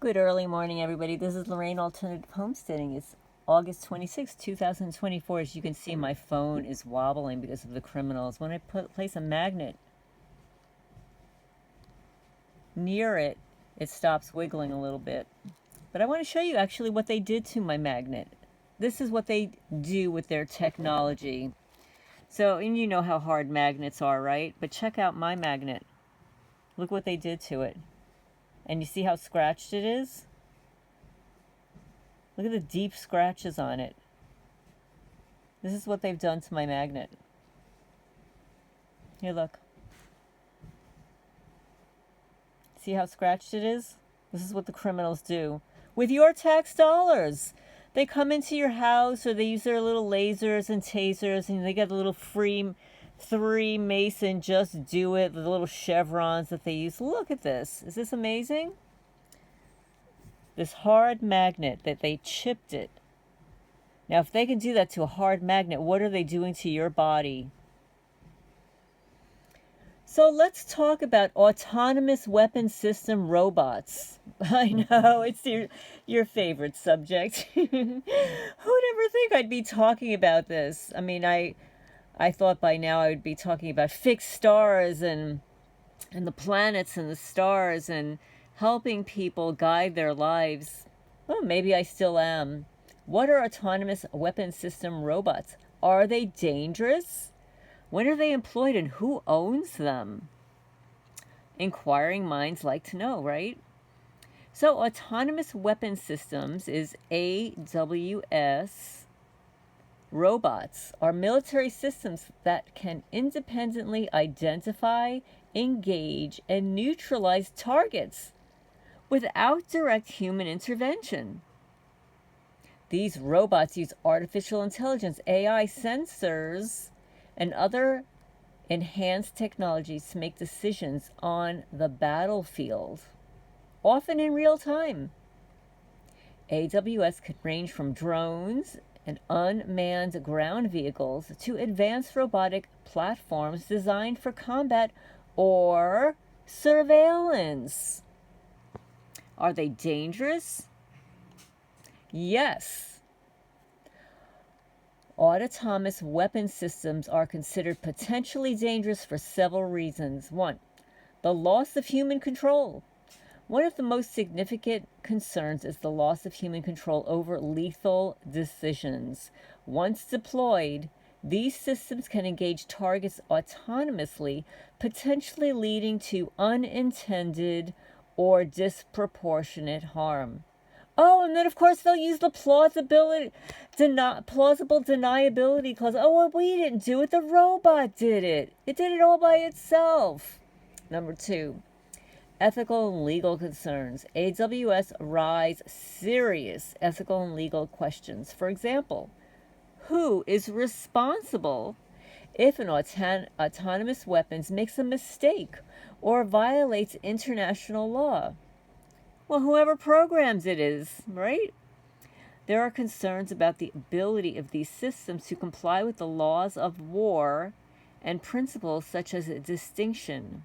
Good early morning, everybody. This is Lorraine Alternative Homesteading. It's August 26, 2024. As you can see, my phone is wobbling because of the criminals. When I place a magnet near it, it stops wiggling a little bit. But I want to show you actually what they did to my magnet. This is what they do with their technology. So, and you know how hard magnets are, right? But check out my magnet. Look what they did to it. And you see how scratched it is? Look at the deep scratches on it. This is what they've done to my magnet. Here, look. See how scratched it is? This is what the criminals do with your tax dollars. They come into your house, or they use their little lasers and tasers, and they get a little free 3 Mason just do it, the little chevrons that they use. Look at this. Is this amazing? This hard magnet that they chipped it. Now, if they can do that to a hard magnet, what are they doing to your body? So let's talk about autonomous weapon system robots. I know, it's your favorite subject. Who'd ever think I'd be talking about this? I mean, I thought by now I would be talking about fixed stars and the planets and the stars and helping people guide their lives. Well, maybe I still am. What are autonomous weapon system robots? Are they dangerous? When are they employed and who owns them? Inquiring minds like to know, right? So autonomous weapon systems is AWS. Robots are military systems that can independently identify, engage, and neutralize targets without direct human intervention. These robots use artificial intelligence, AI sensors, and other enhanced technologies to make decisions on the battlefield, often in real time. AWS could range from drones and unmanned ground vehicles to advanced robotic platforms designed for combat or surveillance. Are they dangerous? Yes. Autonomous weapon systems are considered potentially dangerous for several reasons. 1, the loss of human control. One of the most significant concerns is the loss of human control over lethal decisions. Once deployed, these systems can engage targets autonomously, potentially leading to unintended or disproportionate harm. Oh, and then of course they'll use the plausible deniability clause. Oh, well, we didn't do it. The robot did it. It did it all by itself. Number 2, ethical and legal concerns. AWS raise serious ethical and legal questions. For example, who is responsible if an autonomous weapon makes a mistake or violates international law? Well, whoever programs it is, right? There are concerns about the ability of these systems to comply with the laws of war and principles such as distinction,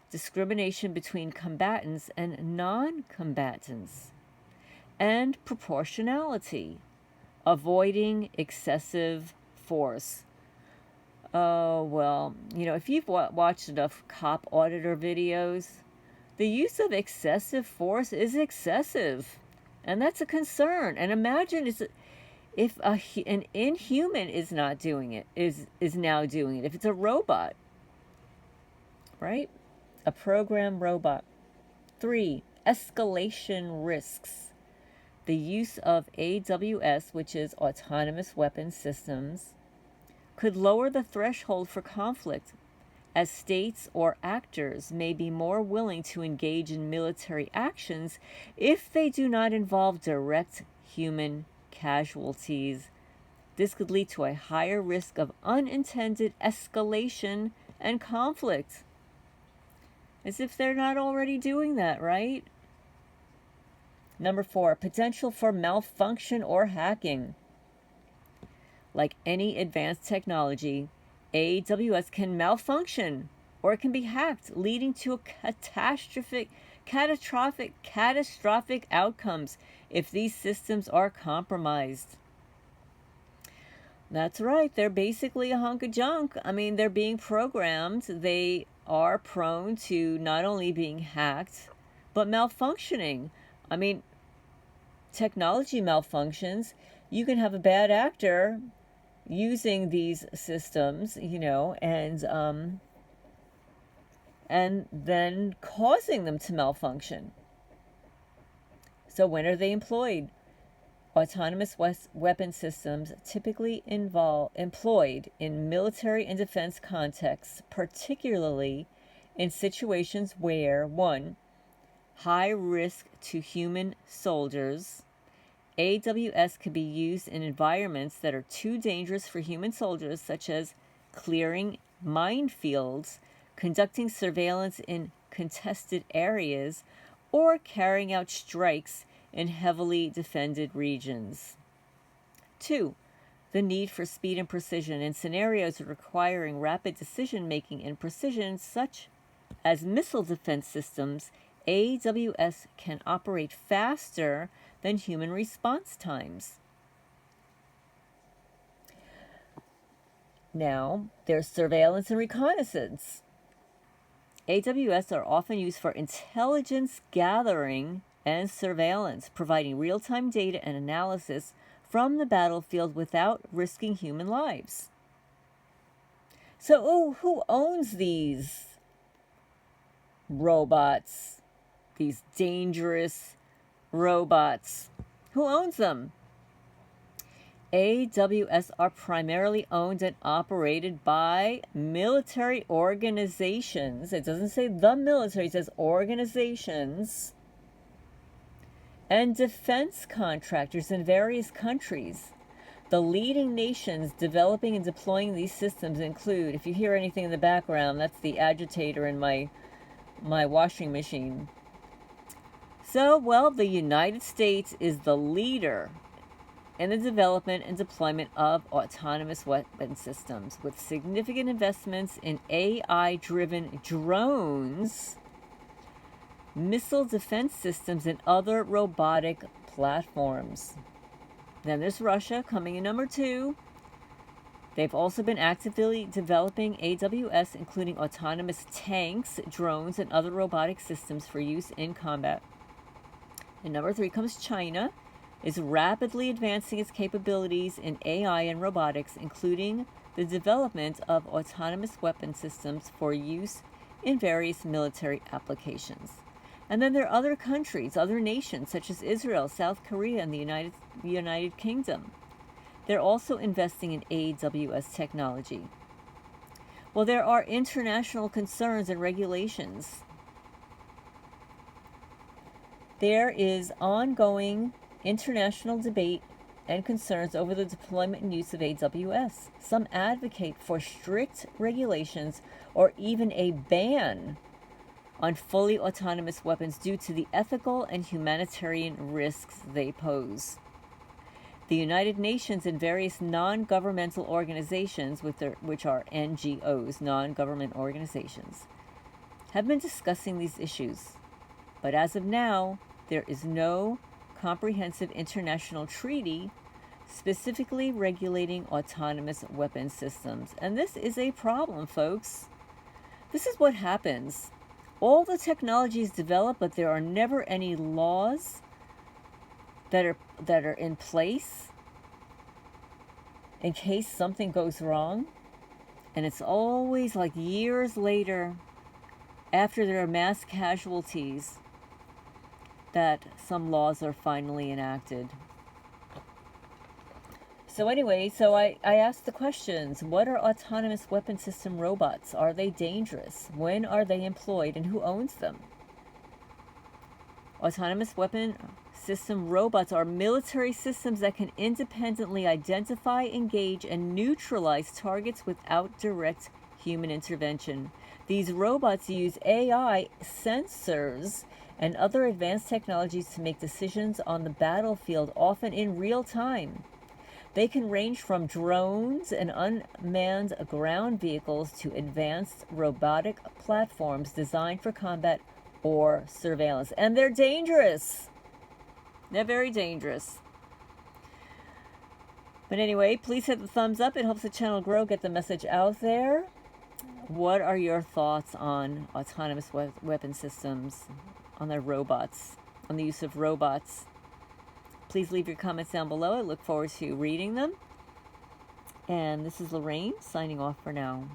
discrimination between combatants and non-combatants, and proportionality, avoiding excessive force. Oh, well, if you've watched enough cop auditor videos, the use of excessive force is excessive, and that's a concern. And imagine if an inhuman is not doing it, is now doing it. If it's a robot, right? A programmed robot. 3, escalation risks. The use of AWS, which is autonomous weapon systems, could lower the threshold for conflict, as states or actors may be more willing to engage in military actions if they do not involve direct human casualties. This could lead to a higher risk of unintended escalation and conflict. As if they're not already doing that, right? Number 4, potential for malfunction or hacking. Like any advanced technology, AWS can malfunction or it can be hacked, leading to a catastrophic outcomes if these systems are compromised. That's right, they're basically a hunk of junk. I mean, they're being programmed. They are prone to not only being hacked, but malfunctioning. I mean, technology malfunctions. You can have a bad actor using these systems, and then causing them to malfunction. So when are they employed? Autonomous weapon systems typically employed in military and defense contexts, particularly in situations where 1. High risk to human soldiers. AWS can be used in environments that are too dangerous for human soldiers, such as clearing minefields, conducting surveillance in contested areas, or carrying out strikes in heavily defended regions. 2. The need for speed and precision in scenarios requiring rapid decision-making and precision, such as missile defense systems. AWS can operate faster than human response times. Now, there's surveillance and reconnaissance. AWS are often used for intelligence gathering and surveillance, providing real-time data and analysis from the battlefield without risking human lives. So, who owns these robots? These dangerous robots? Who owns them? AWS are primarily owned and operated by military organizations. It doesn't say the military, it says organizations. And defense contractors in various countries. The leading nations developing and deploying these systems include, if you hear anything in the background, that's the agitator in my washing machine. So, the United States is the leader in the development and deployment of autonomous weapon systems, with significant investments in AI-driven drones, missile defense systems, and other robotic platforms. Then there's Russia coming in number 2. They've also been actively developing AWS, including autonomous tanks, drones, and other robotic systems for use in combat. And number 3 comes China, is rapidly advancing its capabilities in AI and robotics, including the development of autonomous weapon systems for use in various military applications. And then there are other countries, other nations, such as Israel, South Korea, and the United Kingdom. They're also investing in AWS technology. Well, there are international concerns and regulations. There is ongoing international debate and concerns over the deployment and use of AWS. Some advocate for strict regulations or even a ban on fully autonomous weapons due to the ethical and humanitarian risks they pose. The United Nations and various non-governmental organizations, which are NGOs, non-government organizations, have been discussing these issues. But as of now, there is no comprehensive international treaty specifically regulating autonomous weapon systems. And this is a problem, folks. This is what happens. All the technology is developed, but there are never any laws that are in place in case something goes wrong. And it's always like years later, after there are mass casualties, that some laws are finally enacted. So anyway, I asked the questions. What are autonomous weapon system robots? Are they dangerous? When are they employed, and who owns them? Autonomous weapon system robots are military systems that can independently identify, engage, and neutralize targets without direct human intervention. These robots use AI sensors and other advanced technologies to make decisions on the battlefield, often in real time. They can range from drones and unmanned ground vehicles to advanced robotic platforms designed for combat or surveillance. And they're dangerous. They're very dangerous. But anyway, please hit the thumbs up. It helps the channel grow, get the message out there. What are your thoughts on autonomous weapon systems, on their robots, on the use of robots? Please leave your comments down below. I look forward to reading them. And this is Lorraine signing off for now.